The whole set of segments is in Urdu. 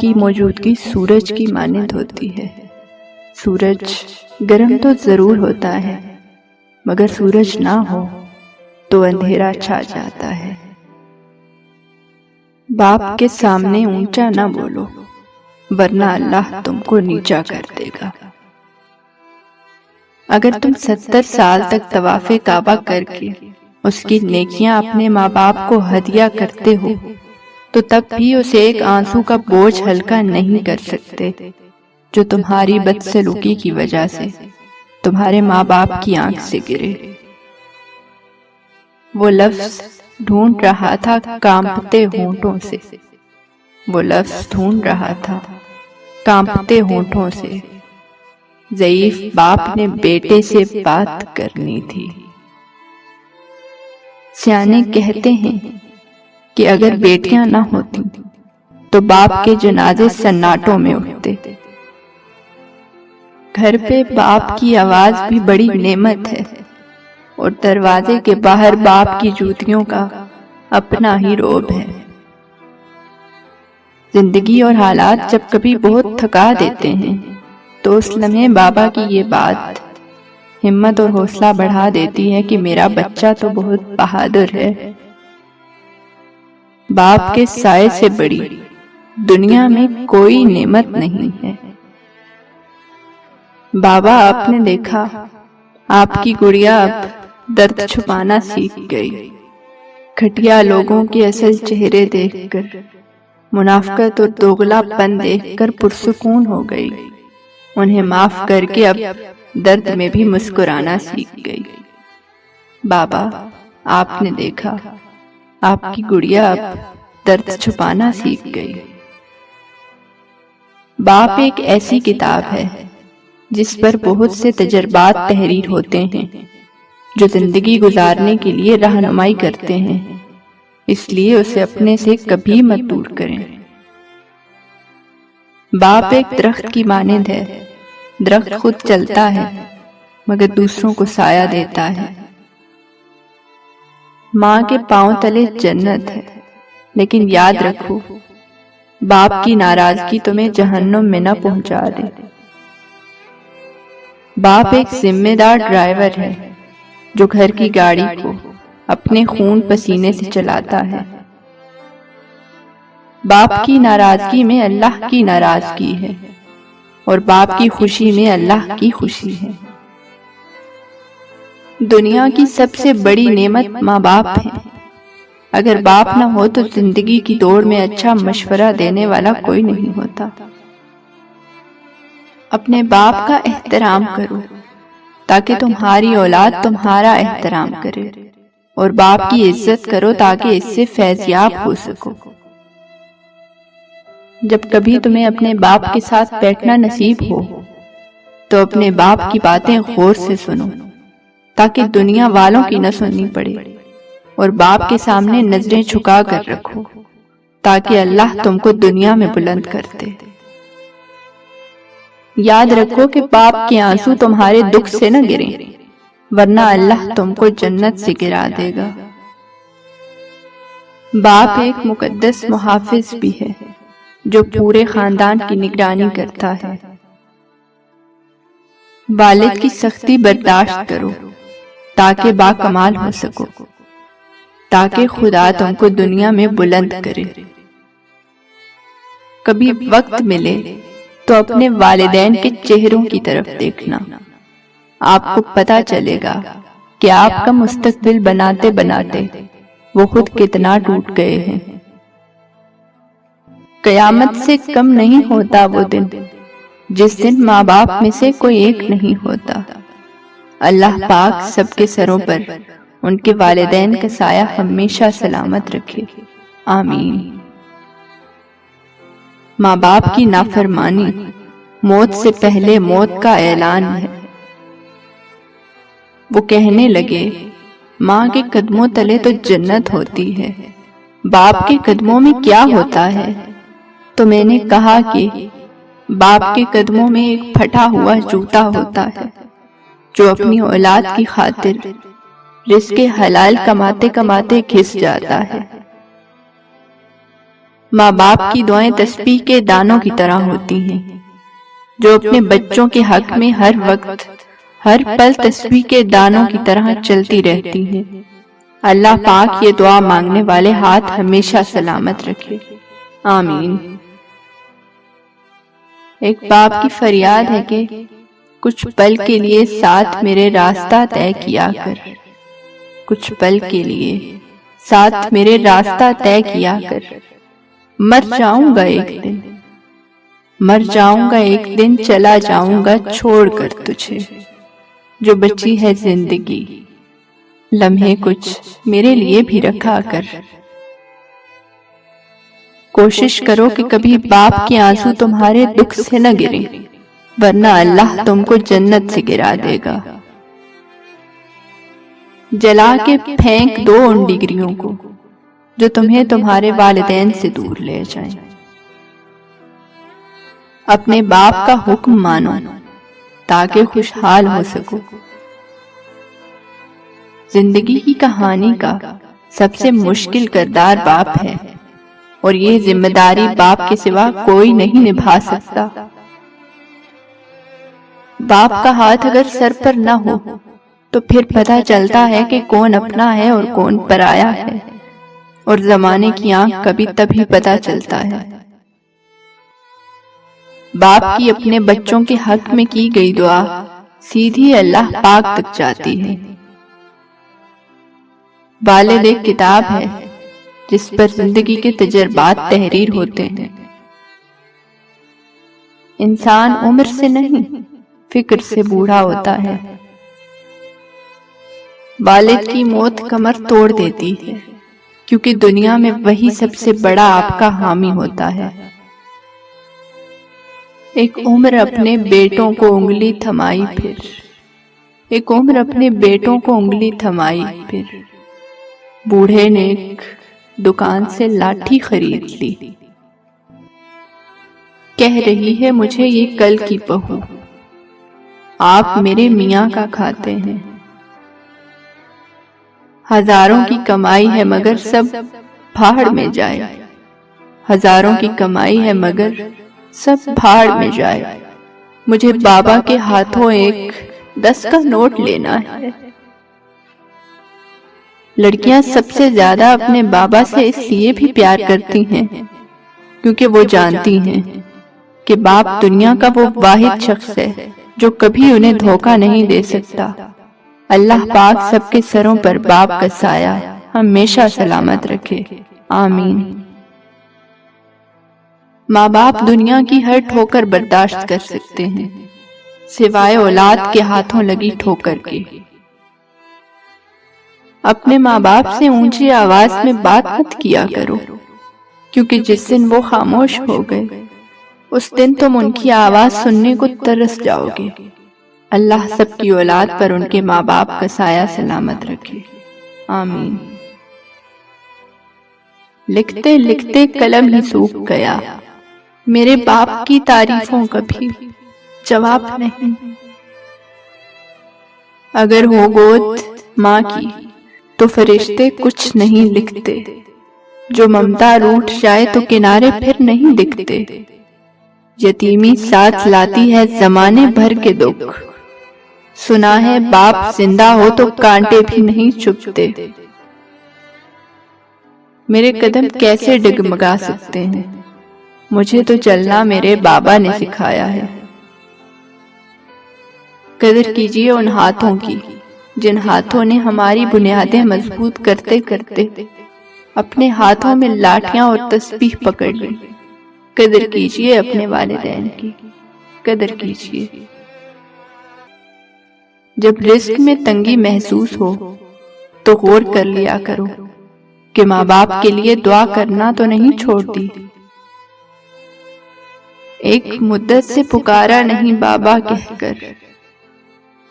کی موجودگی سورج کی مانند ہوتی ہے۔ سورج گرم تو ضرور ہوتا ہے، مگر سورج نہ ہو تو اندھیرا چھا جاتا ہے۔ باپ کے سامنے اونچا نہ بولو، ورنہ اللہ تم کو نیچا کر دے گا۔ اگر تم 70 سال تک طواف کعبہ کر کے اس کی نیکیاں اپنے ماں باپ کو ہدیہ کرتے ہو تو تب بھی اسے ایک آنسو کا بوجھ ہلکا نہیں کر سکتے جو تمہاری بدسلوکی کی وجہ سے تمہارے ماں باپ کی آنکھ سے گرے۔ وہ لفظ ڈھونڈ رہا تھا کانپتے ہونٹوں سے، وہ لفظ ڈھونڈ رہا تھا کانپتے ہونٹوں سے۔ ضعیف باپ نے بیٹے سے بات کرنی تھی۔ سیانے کہتے ہیں کہ اگر بیٹیاں نہ ہوتی تو باپ کے جنازے سناٹوں میں اٹھتے۔ گھر پہ باپ کی آواز بھی بڑی نعمت ہے، اور دروازے کے باہر باپ کی جوتیوں کا اپنا ہی رعب ہے۔ زندگی اور حالات جب کبھی بہت تھکا دیتے ہیں تو اس لمحے بابا کی یہ بات ہمت اور حوصلہ بڑھا دیتی ہے کہ میرا بچہ تو بہت بہادر ہے۔ باپ کے سائے سے بڑی دنیا میں کوئی نعمت نہیں ہے۔ بابا، آپ نے دیکھا آپ کی گڑیا اب درد چھپانا سیکھ گئی۔ گھٹیا لوگوں کے اصل چہرے دیکھ کر، منافقت اور دوغلا پن دیکھ کر پرسکون ہو گئی۔ انہیں معاف کر کے اب درد میں بھی مسکرانا سیکھ گئی۔ بابا، آپ نے دیکھا آپ کی گڑیا اب درد چھپانا سیکھ گئی۔ باپ ایک ایسی کتاب ہے جس پر بہت سے تجربات تحریر ہوتے ہیں جو زندگی گزارنے کے لیے رہنمائی کرتے ہیں، اس لیے اسے اپنے سے کبھی مت دور کریں۔ باپ ایک درخت کی مانند ہے۔ درخت خود چلتا ہے مگر دوسروں کو سایہ دیتا ہے۔ ماں کے پاؤں تلے جنت ہے، لیکن یاد رکھو باپ کی ناراضگی تمہیں جہنم میں نہ پہنچا دے۔ باپ ایک ذمہ دار ڈرائیور ہے جو گھر کی گاڑی کو اپنے خون پسینے سے چلاتا ہے۔ باپ کی ناراضگی میں اللہ کی ناراضگی ہے، اور باپ کی خوشی میں اللہ کی خوشی ہے۔ دنیا کی سب سے بڑی نعمت ماں باپ ہے۔ اگر باپ نہ ہو تو زندگی کی دوڑ میں اچھا مشورہ دینے والا کوئی نہیں ہوتا۔ اپنے باپ کا احترام کرو تاکہ تمہاری اولاد تمہارا احترام کرے، اور باپ کی عزت کرو تاکہ اس سے فیضیاب ہو سکو۔ جب کبھی تمہیں اپنے باپ کے ساتھ بیٹھنا نصیب ہو تو اپنے باپ کی باتیں غور سے سنو تاکہ دنیا والوں کی نہ سننی پڑے، اور باپ کے سامنے نظریں جھکا کر رکھو تاکہ اللہ تم کو دنیا میں بلند کر دے۔ یاد رکھو کہ باپ کے آنسو تمہارے دکھ سے نہ گریں، ورنہ اللہ تم کو جنت سے گرا دے گا۔ باپ ایک مقدس محافظ بھی ہے جو پورے خاندان کی نگرانی کرتا ہے۔ والد کی سختی برداشت کرو تاکہ باکمال ہو سکو، تاکہ خدا تم کو دنیا میں بلند کرے۔ کبھی وقت ملے تو اپنے والدین کے چہروں کی طرف دیکھنا، آپ کو پتہ چلے گا کہ آپ کا مستقبل بناتے بناتے وہ خود کتنا ٹوٹ گئے ہیں۔ قیامت سے کم نہیں ہوتا وہ دن جس دن ماں باپ میں سے کوئی ایک نہیں ہوتا۔ اللہ پاک سب کے سروں پر ان کے والدین کا سایہ ہمیشہ سلامت رکھے، آمین۔ ماں باپ کی نافرمانی موت سے پہلے موت کا اعلان ہے۔ وہ کہنے لگے ماں کے قدموں تلے تو جنت ہوتی ہے، باپ کے قدموں میں کیا ہوتا ہے؟ تو میں نے کہا کہ باپ کے قدموں میں ایک پھٹا ہوا جوتا ہوتا ہے جو اپنی اولاد کی خاطر رزق حلال کماتے کماتے گھس جاتا ہے۔ ماں باپ کی دعائیں تسبیح کے دانوں کی طرح ہوتی ہیں جو اپنے بچوں کے حق میں ہر وقت ہر پل تسبیح کے دانوں کی طرح چلتی رہتی ہیں۔ اللہ پاک یہ دعا مانگنے والے ہاتھ ہمیشہ سلامت رکھے، آمین۔ ایک باپ کی فریاد ہے کہ کچھ پل کے لیے ساتھ میرے راستہ طے کیا کر، کچھ پل کے لیے ساتھ میرے راستہ طے کیا کر، مر جاؤں گا ایک دن، مر جاؤں گا ایک دن، چلا جاؤں گا چھوڑ کر تجھے، جو بچی ہے زندگی لمحے کچھ میرے لیے بھی رکھا کر۔ کوشش کرو کہ کبھی باپ کے آنسو تمہارے دکھ سے نہ گریں، ورنہ اللہ تم کو جنت سے گرا دے گا۔ جلا کے پھینک دو ان ڈگریوں کو جو تمہیں تمہارے والدین سے دور لے جائیں۔ اپنے باپ کا حکم مانو تاکہ خوشحال ہو سکو۔ زندگی کی کہانی کا سب سے مشکل کردار باپ ہے، اور یہ ذمہ داری باپ کے سوا کوئی نہیں نبھا سکتا۔ باپ کا ہاتھ اگر سر پر نہ ہو تو پھر پتہ چلتا ہے کہ کون اپنا ہے اور کون پرایا ہے، اور زمانے کی آنکھ کبھی تبھی پتہ چلتا ہے۔ باپ کی اپنے بچوں کے حق میں کی گئی دعا سیدھی اللہ پاک تک جاتی ہے۔ والد ایک کتاب ہے جس پر زندگی کے تجربات تحریر ہوتے ہیں۔ انسان عمر سے نہیں، فکر سے بوڑھا ہوتا ہے۔ والد کی موت کمر توڑ دیتی ہے، کیونکہ دنیا میں وہی سب سے بڑا آپ کا حامی ہوتا ہے۔ ایک عمر اپنے بیٹوں کو انگلی تھمائی پھر، ایک عمر اپنے بیٹوں کو انگلی تھمائی پھر، بوڑھے نے ایک دکان سے لاٹھی خرید لی۔ کہہ رہی ہے مجھے یہ کل کی بہو، آپ میرے میاں کا کھاتے ہیں۔ ہزاروں کی کمائی ہے مگر سب بھاڑ میں جائے، ہزاروں کی کمائی ہے مگر سب بھاڑ میں جائے، مجھے بابا کے ہاتھوں ایک 10 کا نوٹ لینا ہے۔ لڑکیاں سب سے زیادہ اپنے بابا سے اس لیے بھی پیار کرتی ہیں کیونکہ وہ جانتی ہیں کہ باپ دنیا کا وہ واحد شخص ہے جو کبھی انہیں دھوکہ نہیں دے سکتا۔ اللہ پاک سب کے سروں پر باپ کا سایہ ہمیشہ سلامت رکھے، آمین۔ ماں باپ دنیا کی ہر ٹھوکر برداشت کر سکتے ہیں سوائے اولاد کے ہاتھوں لگی ٹھوکر کے۔ اپنے ماں باپ سے اونچی آواز میں بات مت کیا کرو، کیونکہ جس دن وہ خاموش ہو گئے اس دن تم ان کی آواز سننے کو ترس جاؤ گے۔ اللہ سب کی اولاد پر ان کے ماں باپ کا سایہ سلامت رکھے، آمین۔ لکھتے لکھتے قلم ہی سوکھ گیا، میرے باپ کی تعریفوں کا بھی جواب نہیں۔ اگر ہو گود ماں کی تو فرشتے کچھ نہیں لکھتے، جو ممتا روٹھ جائے تو کنارے پھر نہیں دکھتے۔ یتیمی ساتھ لاتی ہے زمانے بھر کے دکھ، سنا ہے باپ زندہ ہو تو کانٹے بھی نہیں چبھتے۔ میرے قدم کیسے ڈگمگا سکتے ہیں، مجھے تو چلنا میرے بابا نے سکھایا ہے۔ قدر کیجیے ان ہاتھوں کی جن ہاتھوں نے ہماری بنیادیں مضبوط کرتے کرتے اپنے ہاتھوں میں لاٹھیاں اور تسبیح پکڑ لی۔ قدر کیجیے اپنے والدین کی، قدر کیجیے۔ جب رزق میں تنگی محسوس ہو تو غور کر لیا کرو کہ ماں باپ کے لیے دعا کرنا تو نہیں چھوڑ دی۔ ایک مدت سے پکارا نہیں بابا کہہ کر،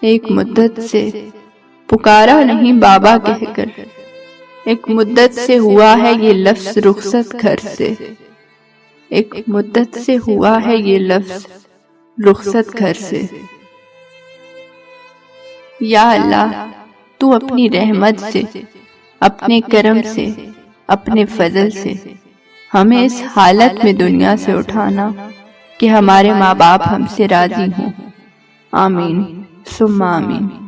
ایک مدت سے پکارا نہیں بابا کہہ کر، ایک مدت سے ہوا ہے یہ لفظ رخصت گھر سے، ایک مدت سے ہوا ہے یہ لفظ رخصت گھر سے۔ یا اللہ تو اپنی رحمت سے، اپنے کرم سے، اپنے فضل سے ہمیں اس حالت میں دنیا سے اٹھانا کہ ہمارے ماں باپ ہم سے راضی ہوں۔ آمین ثم آمین۔